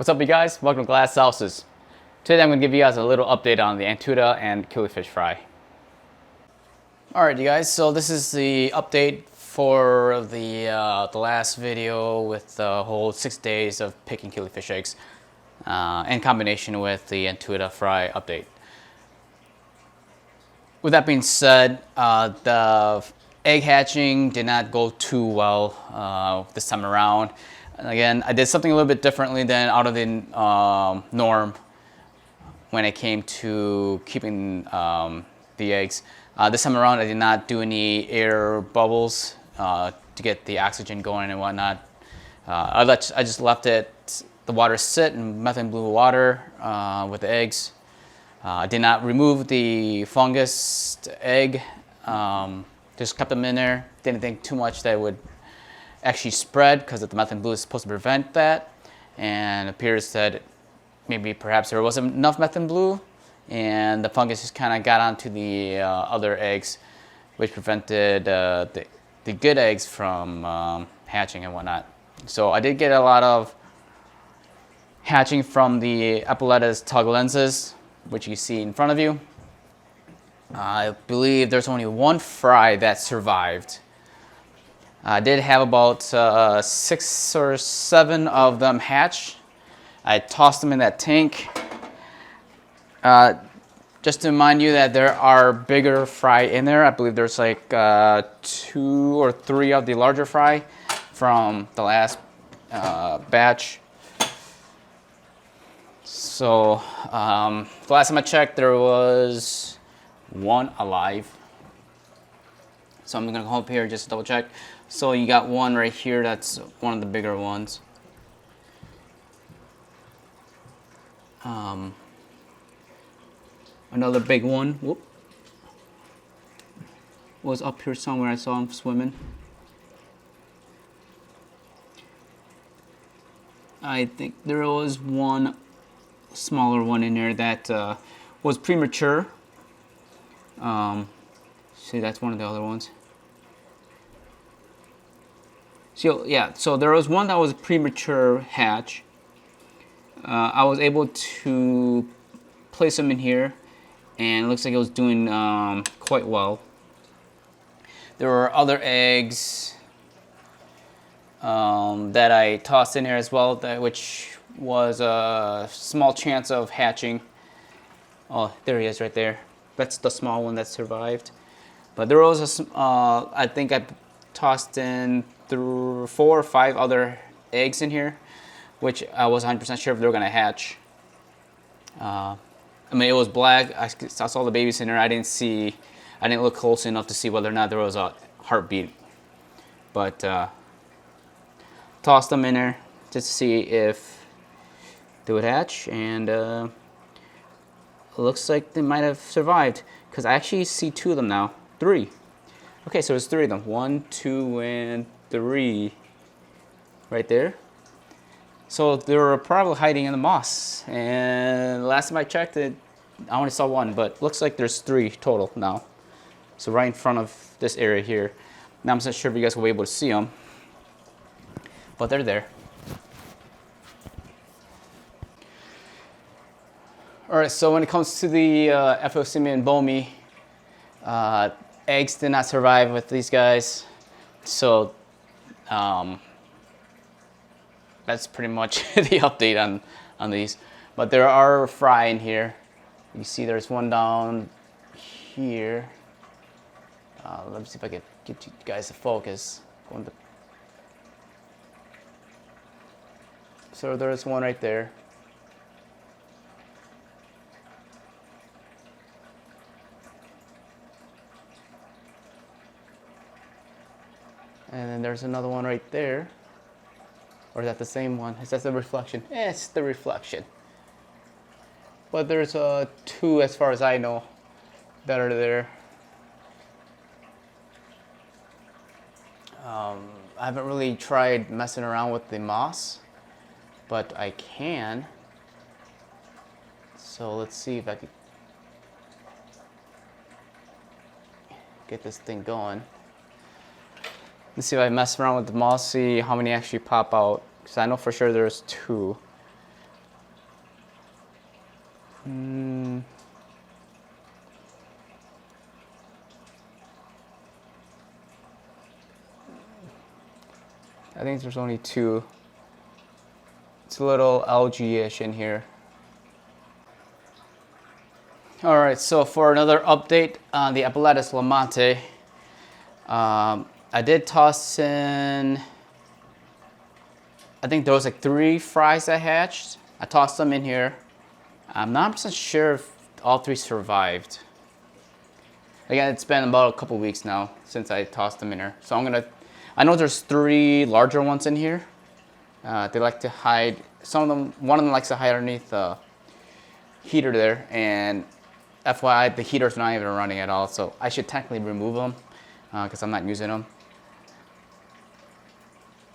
What's up, you guys? Welcome to Glass Sauces. Today I'm going to give you guys a little update on the Antuta and Killifish fry. Alright, you guys, so this is the update for the last video with the whole 6 days of picking Killifish eggs in combination with the Antuta fry update. With that being said, the egg hatching did not go too well this time around. And again, I did something a little bit differently than out of the norm when it came to keeping the eggs. This time around, I did not do any air bubbles to get the oxygen going and whatnot. I just left the water sit in methane blue water with the eggs. I did not remove the fungus egg, just kept them in there. Didn't think too much that it would actually spread because the methane blue is supposed to prevent that. And it appears that maybe perhaps there wasn't enough methane blue and the fungus just kind of got onto the other eggs, which prevented the good eggs from hatching and whatnot. So I did get a lot of hatching from the Epauletta's tuglenses, which you see in front of you. I believe there's only one fry that survived. I did have about 6 or 7 of them hatch. I tossed them in that tank. Just to remind you that there are bigger fry in there. I believe there's like 2 or 3 of the larger fry from the last batch. So the last time I checked, there was 1 alive. So I'm gonna go up here just to double check. So you got 1 right here, that's one of the bigger ones. Another big one, whoop, was up here somewhere. I saw him swimming. I think there was 1 smaller one in there that was premature. See, that's one of the other ones. So yeah, so there was 1 that was a premature hatch. I was able to place them in here, and it looks like it was doing quite well. There were other eggs that I tossed in here as well, which was a small chance of hatching. Oh, there he is right there. That's the small one that survived. But there was I think I tossed in 4 or 5 other eggs in here, which I was 100% sure if they were gonna hatch. I mean, it was black. I saw the babies in there. I didn't look close enough to see whether or not there was a heartbeat. But tossed them in there just to see if they would hatch, and it looks like they might have survived because I actually see 2 of them now. 3. Okay, so there's 3 of them. 1, 2, and 3 right there. So they were probably hiding in the moss, and last time I checked it, I only saw 1, but looks like there's 3 total now. So right in front of this area here. Now I'm not sure if you guys will be able to see them, but they're there. All right, so when it comes to the Epauletta's Bomi, eggs did not survive with these guys. So that's pretty much the update on these. But there are fry in here. You see there's 1 down here. Let me see if I can get you guys to focus. So there's 1 right there. And then there's another one right there. Or is that the same one? Is that the reflection? It's the reflection. But there's 2, as far as I know, that are there. I haven't really tried messing around with the moss, but I can. So let's see if I could get this thing going. Let's see if I mess around with the moss, see how many actually pop out. Because I know for sure there's 2. I think there's only 2. It's a little algae-ish in here. All right, so for another update on the Epileptus Lamante, I did toss in, I think there was like 3 fries that hatched. I tossed them in here. I'm not 100% sure if all 3 survived. Again, it's been about a couple weeks now since I tossed them in here. So I know there's 3 larger ones in here. They like to hide, one of them likes to hide underneath the heater there, and FYI, the heater's not even running at all, so I should technically remove them because I'm not using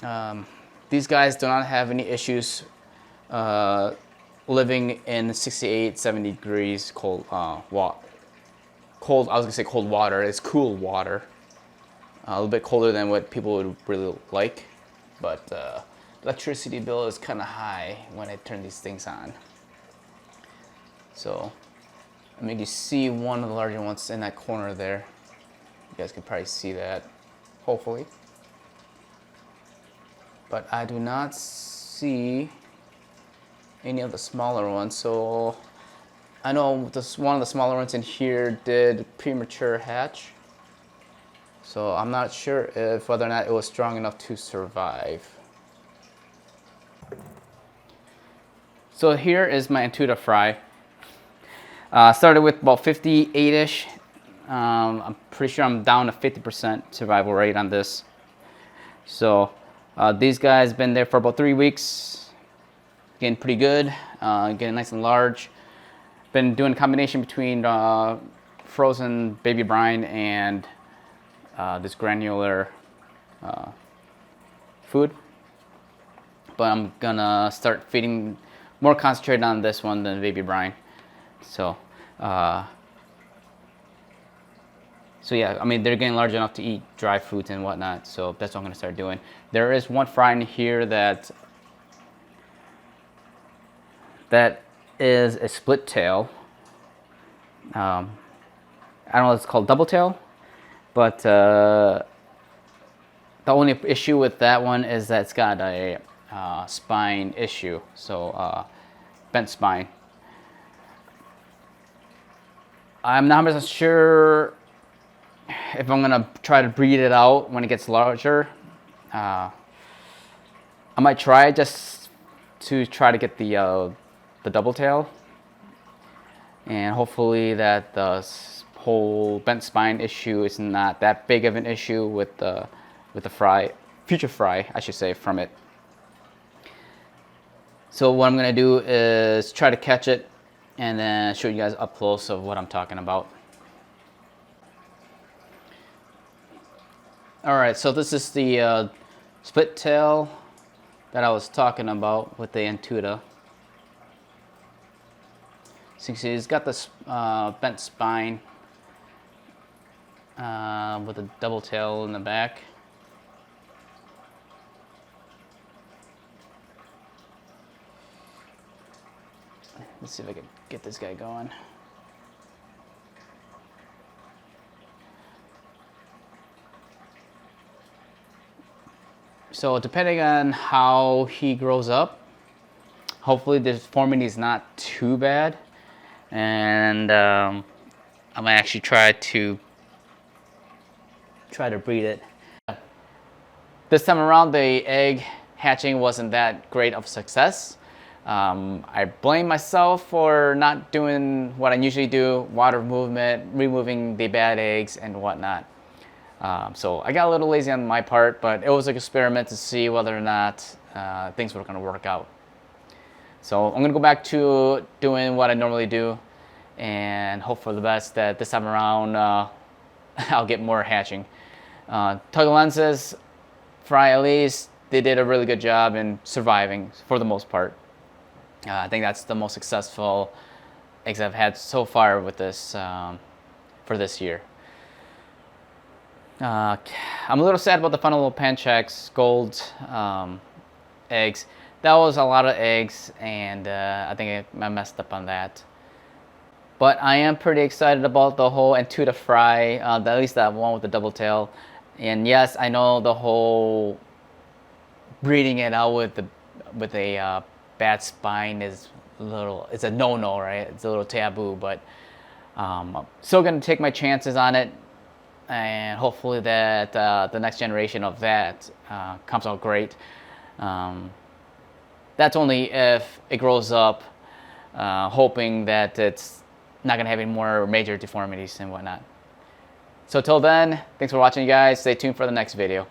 them. These guys do not have any issues living in 68, 70 degrees cold water. I was gonna say cold water. It's cool water. A little bit colder than what people would really like, but electricity bill is kind of high when I turn these things on. So, I mean, you see one of the larger ones in that corner there. You guys can probably see that, hopefully. But I do not see any of the smaller ones. So, I know one of the smaller ones in here did premature hatch. So I'm not sure if whether or not it was strong enough to survive. So here is my Antuta fry. Started with about 58-ish. I'm pretty sure I'm down to 50% survival rate on this. So these guys been there for about 3 weeks. Getting pretty good, getting nice and large. Been doing a combination between frozen baby brine and this granular food. But I'm gonna start feeding more concentrated on this one than baby brine. So yeah, I mean, they're getting large enough to eat dry fruits and whatnot, so that's what I'm gonna start doing. There is one fry in here that is a split tail. I don't know if it's called double tail, but the only issue with that one is that it's got a spine issue, so bent spine. I'm not 100% sure if I'm gonna try to breed it out when it gets larger. I might try just to try to get the double tail, and hopefully that the whole bent spine issue is not that big of an issue with the future fry, I should say, from it. So what I'm gonna do is try to catch it and then show you guys up close of what I'm talking about. All right, so this is the split tail that I was talking about with the Antuta. So you can see it's got this bent spine with a double tail in the back. Let's see if I can get this guy going. So depending on how he grows up, hopefully the deformity is not too bad, and I'm gonna actually try to breed it. This time around, the egg hatching wasn't that great of a success. I blame myself for not doing what I usually do, water movement, removing the bad eggs and whatnot. So I got a little lazy on my part, but it was an experiment to see whether or not things were going to work out. So I'm going to go back to doing what I normally do and hope for the best that this time around I'll get more hatching. Tug lenses, fry at least, they did a really good job in surviving for the most part. I think that's the most successful eggs I've had so far with this for this year. I'm a little sad about the Funnel Panchax Gold eggs. That was a lot of eggs, and I think I messed up on that. But I am pretty excited about the whole Antuta fry, at least that one with the double tail. And yes, I know the whole breeding it out with a bad spine is it's a no-no, right? It's a little taboo, but I'm still gonna take my chances on it, and hopefully that the next generation of that comes out great. That's only if it grows up, hoping that it's not gonna have any more major deformities and whatnot. So till then, thanks for watching, you guys. Stay tuned for the next video.